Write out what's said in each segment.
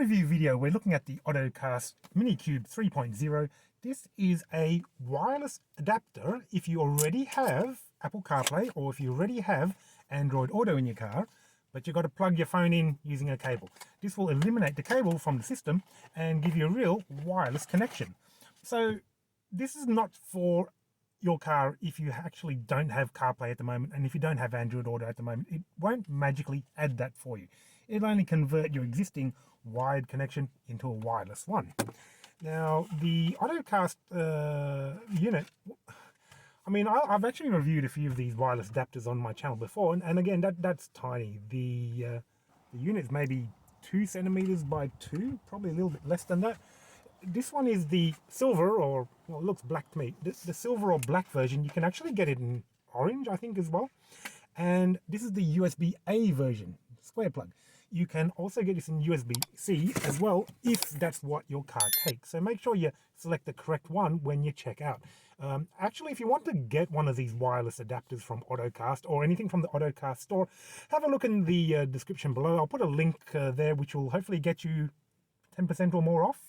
review video, we're looking at the Ottocast Mini Cube 3.0. This is a wireless adapter if you already have Apple CarPlay or if you already have Android Auto in your car, but you've got to plug your phone in using a cable. This will eliminate the cable from the system and give you a real wireless connection. So this is not for your car if you actually don't have CarPlay at the moment, and if you don't have Android Auto at the moment, it won't magically add that for you. It'll only convert your existing wired connection into a wireless one. Now, the Ottocast unit, I mean, I've actually reviewed a few of these wireless adapters on my channel before, and again, that's tiny. The unit's maybe 2 centimeters by 2, probably a little bit less than that. This one is the silver, or well, it looks black to me. The silver or black version. You can actually get it in orange, I think, as well. And this is the USB-A version, square plug. You can also get this in USB-C as well, if that's what your car takes. So make sure you select the correct one when you check out. Actually, if you want to get one of these wireless adapters from Ottocast or anything from the Ottocast store, have a look in the description below. I'll put a link there, which will hopefully get you 10% or more off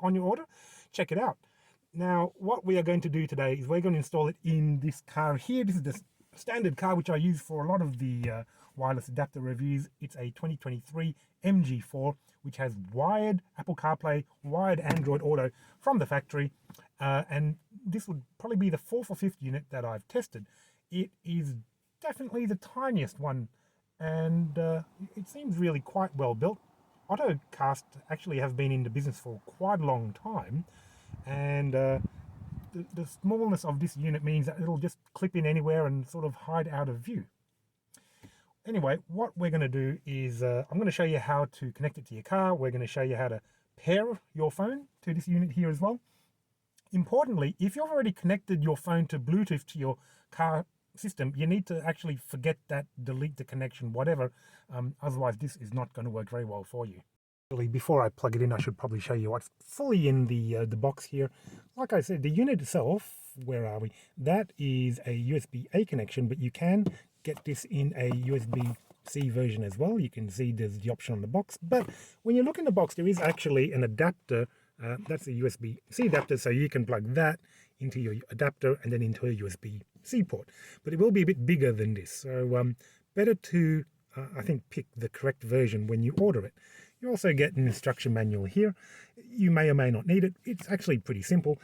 on your order. Check it out. Now, what we are going to do today is we're going to install it in this car here. This is the standard car which I use for a lot of the wireless adapter reviews. It's a 2023 MG4, which has wired Apple CarPlay, wired Android Auto from the factory, and this would probably be the 4th or 5th unit that I've tested. It is definitely the tiniest one, and it seems really quite well built. Ottocast actually have been in the business for quite a long time, and the smallness of this unit means that it'll just clip in anywhere and sort of hide out of view. Anyway, what we're going to do is I'm going to show you how to connect it to your car. We're going to show you how to pair your phone to this unit here as well. Importantly, if you've already connected your phone to Bluetooth to your car system, you need to actually forget that, delete the connection, whatever. Otherwise, this is not going to work very well for you. Before I plug it in, I should probably show you what's fully in the box here. Like I said, the unit itself, where are we? That is a USB-A connection, but you can get this in a USB-C version as well. You can see there's the option on the box, but when you look in the box, there is actually an adapter. That's a USB-C adapter, so you can plug that into your adapter and then into a USB-C port. But it will be a bit bigger than this, so better to, I think, pick the correct version when you order it. You also get an instruction manual here. You may or may not need it. It's actually pretty simple.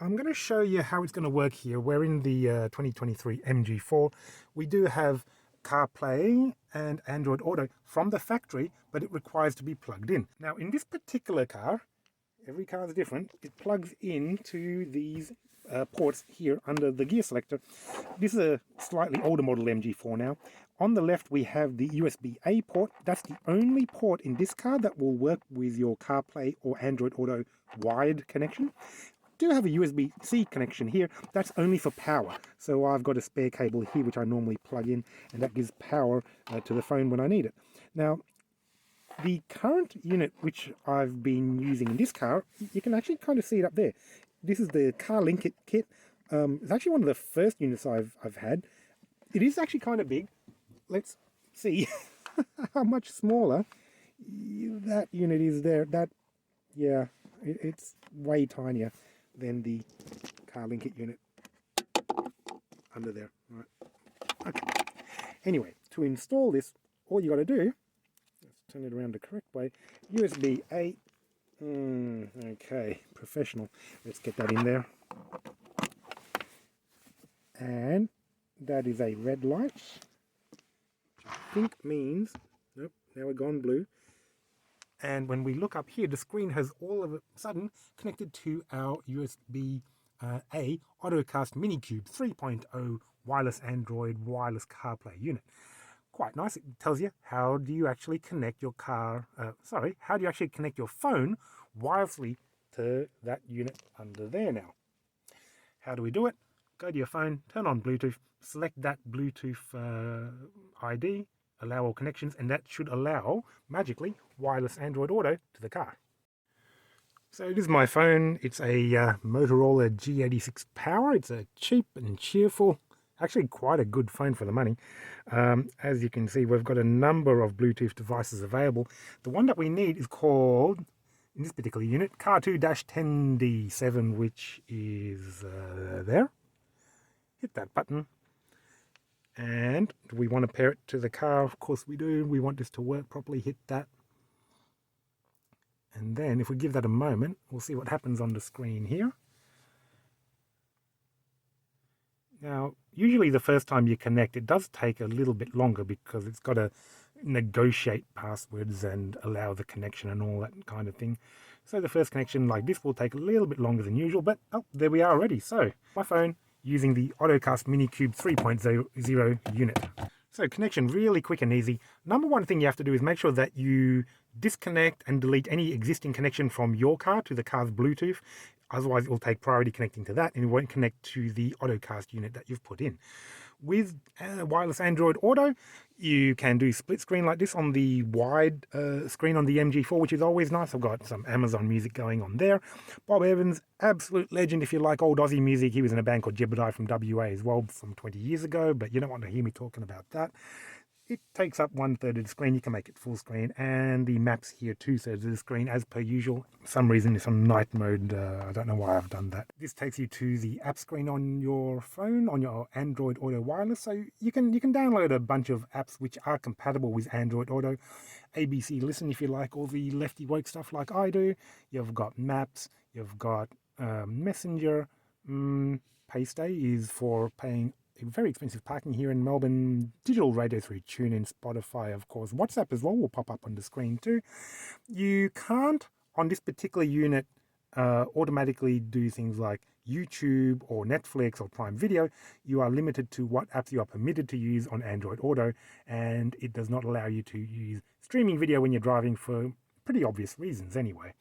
I'm going to show you how it's going to work here. We're in the 2023 MG4. We do have CarPlay and Android Auto from the factory, but it requires to be plugged in. Now, in this particular car, every car is different. It plugs into these ports here under the gear selector. This is a slightly older model MG4 now. On the left, we have the USB-A port. That's the only port in this car that will work with your CarPlay or Android Auto wired connection. Do have a USB-C connection here. That's only for power. So I've got a spare cable here which I normally plug in, and that gives power to the phone when I need it. Now, the current unit which I've been using in this car, you can actually kind of see it up there. This is the Car Link kit. It's actually one of the first units I've had. It is actually kind of big. Let's see how much smaller that unit is there. That, yeah, it's way tinier than the Car Link kit unit under there. Right. Okay. Anyway, to install this, all you got to do, let's turn it around the correct way, USB-A. Okay, professional. Let's get that in there. And that is a red light, which I think means, nope, now we're gone blue. And when we look up here, the screen has all of a sudden connected to our USB-A Ottocast Mini Cube 3.0 wireless Android wireless CarPlay unit. Quite nice. It tells you how do you actually connect your how do you actually connect your phone wirelessly to that unit under there now. How do we do it? Go to your phone, turn on Bluetooth, select that Bluetooth ID, allow all connections, and that should allow, magically, wireless Android Auto to the car. So this is my phone. It's a Motorola G86 Power. It's a cheap and cheerful Actually, quite a good phone for the money. As you can see, we've got a number of Bluetooth devices available. The one that we need is called, in this particular unit, Car2-10D7, which is there. Hit that button. And do we want to pair it to the car? Of course we do. We want this to work properly. Hit that. And then if we give that a moment, we'll see what happens on the screen here. Now, usually the first time you connect, it does take a little bit longer because it's got to negotiate passwords and allow the connection and all that kind of thing. So the first connection like this will take a little bit longer than usual, but oh, there we are already. So my phone using the Ottocast Mini Cube 3.0 unit. So connection really quick and easy. Number one thing you have to do is make sure that you disconnect and delete any existing connection from your car to the car's Bluetooth. Otherwise, it will take priority connecting to that and it won't connect to the Ottocast unit that you've put in. With Wireless Android Auto, you can do split screen like this on the wide screen on the MG4, which is always nice. I've got some Amazon music going on there. Bob Evans, absolute legend if you like old Aussie music. He was in a band called Jebediah from WA as well from 20 years ago, but you don't want to hear me talking about that. It takes up 1/3 of the screen. You can make it full screen, and the maps here 2/3 of the screen as per usual. For some reason it's on night mode. I don't know why I've done that. This takes you to the app screen on your phone, on your Android Auto Wireless. So you can download a bunch of apps which are compatible with Android Auto. ABC Listen if you like all the lefty woke stuff like I do. You've got Maps. You've got Messenger. Paystay is for paying very expensive parking here in Melbourne. Digital radio through TuneIn, Spotify, of course. WhatsApp as well will pop up on the screen too. You can't, on this particular unit, automatically do things like YouTube or Netflix or Prime Video. You are limited to what apps you are permitted to use on Android Auto, and it does not allow you to use streaming video when you're driving for pretty obvious reasons anyway.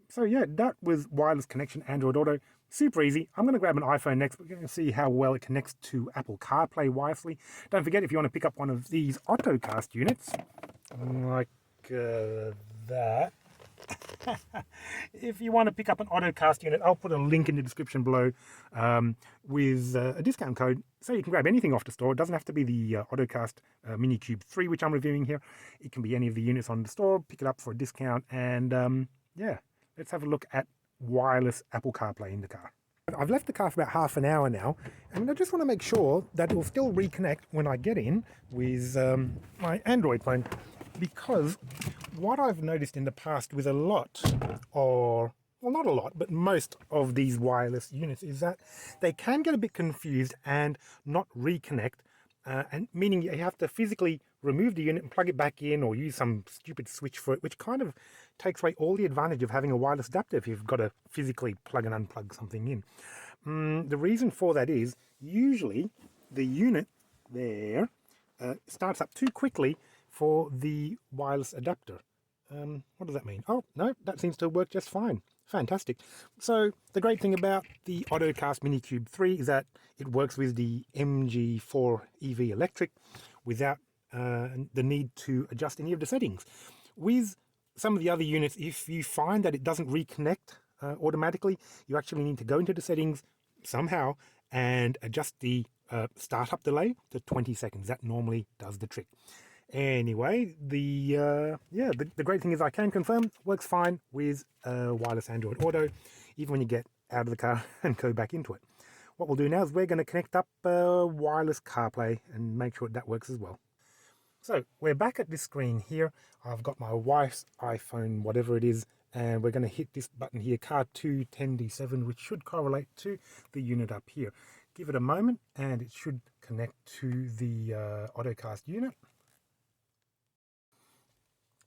So yeah, that was wireless connection Android Auto. Super easy. I'm going to grab an iPhone next. We're going to see how well it connects to Apple CarPlay wirelessly. Don't forget, if you want to pick up one of these Ottocast units, like that. If you want to pick up an Ottocast unit, I'll put a link in the description below with a discount code, so you can grab anything off the store. It doesn't have to be the Ottocast Mini Cube 3, which I'm reviewing here. It can be any of the units on the store. Pick it up for a discount, and yeah, let's have a look at wireless Apple CarPlay in the car. I've left the car for about half an hour now, and I just want to make sure that it will still reconnect when I get in with my Android phone, because what I've noticed in the past with a lot, or well, not a lot, but most of these wireless units, is that they can get a bit confused and not reconnect, and meaning you have to physically remove the unit and plug it back in, or use some stupid switch for it, which kind of takes away all the advantage of having a wireless adapter if you've got to physically plug and unplug something in. The reason for that is usually the unit there starts up too quickly for the wireless adapter. What does that mean? Oh, no, that seems to work just fine. Fantastic. So the great thing about the Ottocast Mini Cube 3 is that it works with the MG4 EV electric without the need to adjust any of the settings. With some of the other units, if you find that it doesn't reconnect automatically, you actually need to go into the settings somehow and adjust the startup delay to 20 seconds. That normally does the trick. Anyway, the great thing is I can confirm it works fine with wireless Android Auto, even when you get out of the car and go back into it. What we'll do now is we're going to connect up wireless CarPlay and make sure that works as well. So we're back at this screen here. I've got my wife's iPhone, whatever it is, and we're going to hit this button here, Car2-10D7, which should correlate to the unit up here. Give it a moment and it should connect to the Ottocast unit.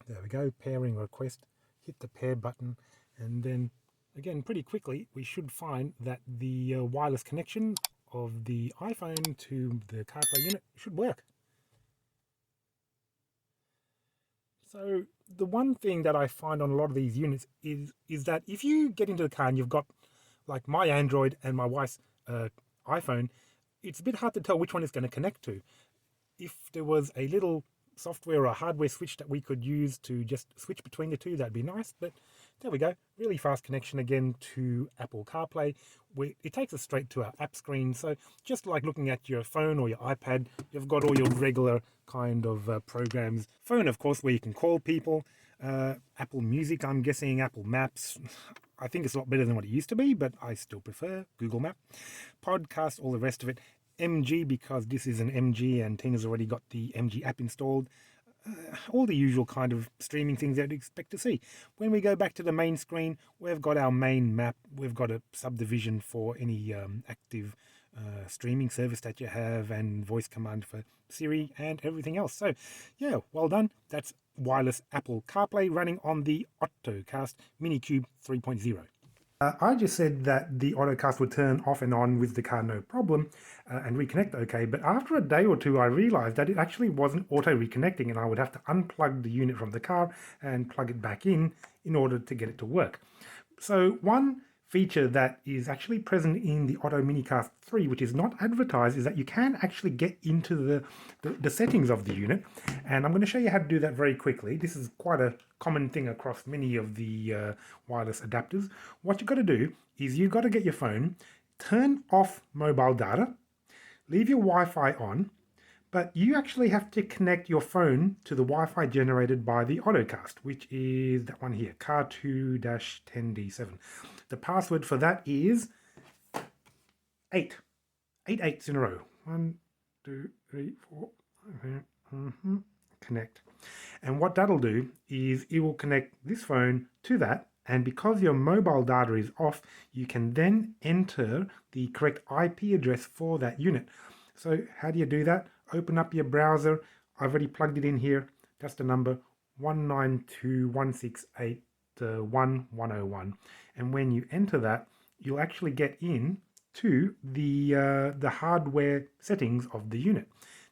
There we go, pairing request. Hit the pair button, and then again pretty quickly we should find that the wireless connection of the iPhone to the CarPlay unit should work. So the one thing that I find on a lot of these units is that if you get into the car and you've got like my Android and my wife's iPhone, it's a bit hard to tell which one is going to connect to. If there was a little software or a hardware switch that we could use to just switch between the two, that'd be nice, but There we go. Really fast connection again to Apple CarPlay. It takes us straight to our app screen. So just like looking at your phone or your iPad, you've got all your regular kind of programs. Phone, of course, where you can call people. Apple Music, I'm guessing, Apple Maps. I think it's a lot better than what it used to be, but I still prefer Google Map. Podcast, all the rest of it. MG, because this is an MG and Tina's already got the MG app installed. All the usual kind of streaming things that you'd expect to see. When we go back to the main screen, we've got our main map. We've got a subdivision for any active streaming service that you have, and voice command for Siri and everything else. So yeah, well done. That's wireless Apple CarPlay running on the Ottocast Mini Cube 3.0. I just said that the Ottocast would turn off and on with the car no problem and reconnect okay, but after a day or two I realized that it actually wasn't auto reconnecting, and I would have to unplug the unit from the car and plug it back in order to get it to work. So one feature that is actually present in the Otto Minicast 3, which is not advertised, is that you can actually get into the settings of the unit, and I'm going to show you how to do that very quickly. This is quite a common thing across many of the wireless adapters. What you've got to do is you've got to get your phone, turn off mobile data, leave your Wi-Fi on, but you actually have to connect your phone to the Wi-Fi generated by the Ottocast, which is that one here, car2-10D7. The password for that is 8 8s in a row. 1, 2, 3, 4. Connect. And what that'll do is it will connect this phone to that, and because your mobile data is off, you can then enter the correct IP address for that unit. So how do you do that? Open up your browser. I've already plugged it in here. That's the number 192.168.1.101. And when you enter that, you'll actually get in to the hardware settings of the unit.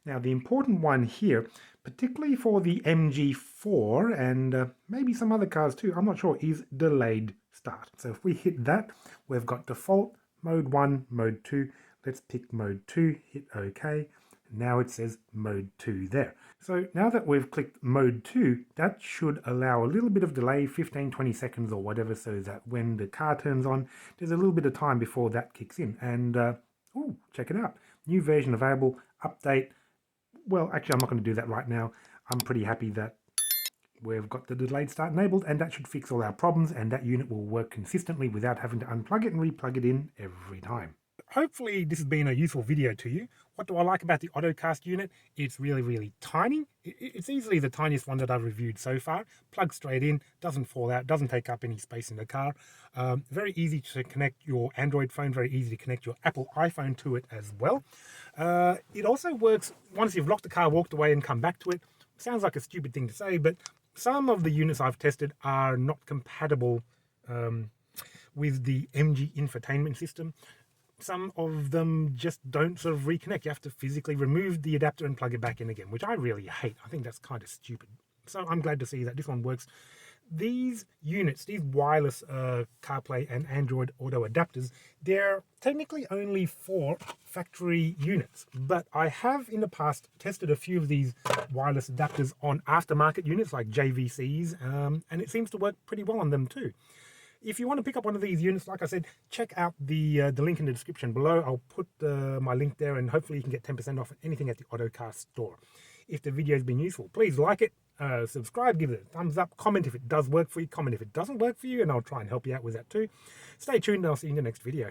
Now, the important one here, particularly for the MG4 and maybe some other cars too, I'm not sure, is delayed start. So if we hit that, we've got default, mode 1, mode 2. Let's pick mode 2, hit OK. Now it says mode 2 there. So now that we've clicked mode 2, that should allow a little bit of delay, 15-20 seconds or whatever, so that when the car turns on, there's a little bit of time before that kicks in. And oh, check it out. New version available, update. Well, actually, I'm not going to do that right now. I'm pretty happy that we've got the delayed start enabled, and that should fix all our problems, and that unit will work consistently without having to unplug it and replug it in every time. Hopefully this has been a useful video to you. What do I like about the Ottocast unit? It's really, really tiny. It's easily the tiniest one that I've reviewed so far. Plugs straight in, doesn't fall out, doesn't take up any space in the car. Very easy to connect your Android phone, very easy to connect your Apple iPhone to it as well. It also works once you've locked the car, walked away and come back to it. Sounds like a stupid thing to say, but some of the units I've tested are not compatible with the MG infotainment system. Some of them just don't sort of reconnect. You have to physically remove the adapter and plug it back in again, which I really hate. I think that's kind of stupid. So I'm glad to see that this one works. These units, these wireless CarPlay and Android Auto adapters, they're technically only for factory units, but I have in the past tested a few of these wireless adapters on aftermarket units like JVCs, and it seems to work pretty well on them too. If you want to pick up one of these units, like I said, check out the link in the description below. I'll put my link there, and hopefully you can get 10% off anything at the Ottocast store. If the video has been useful, please like it, subscribe, give it a thumbs up, comment if it does work for you, comment if it doesn't work for you, and I'll try and help you out with that too. Stay tuned, and I'll see you in the next video.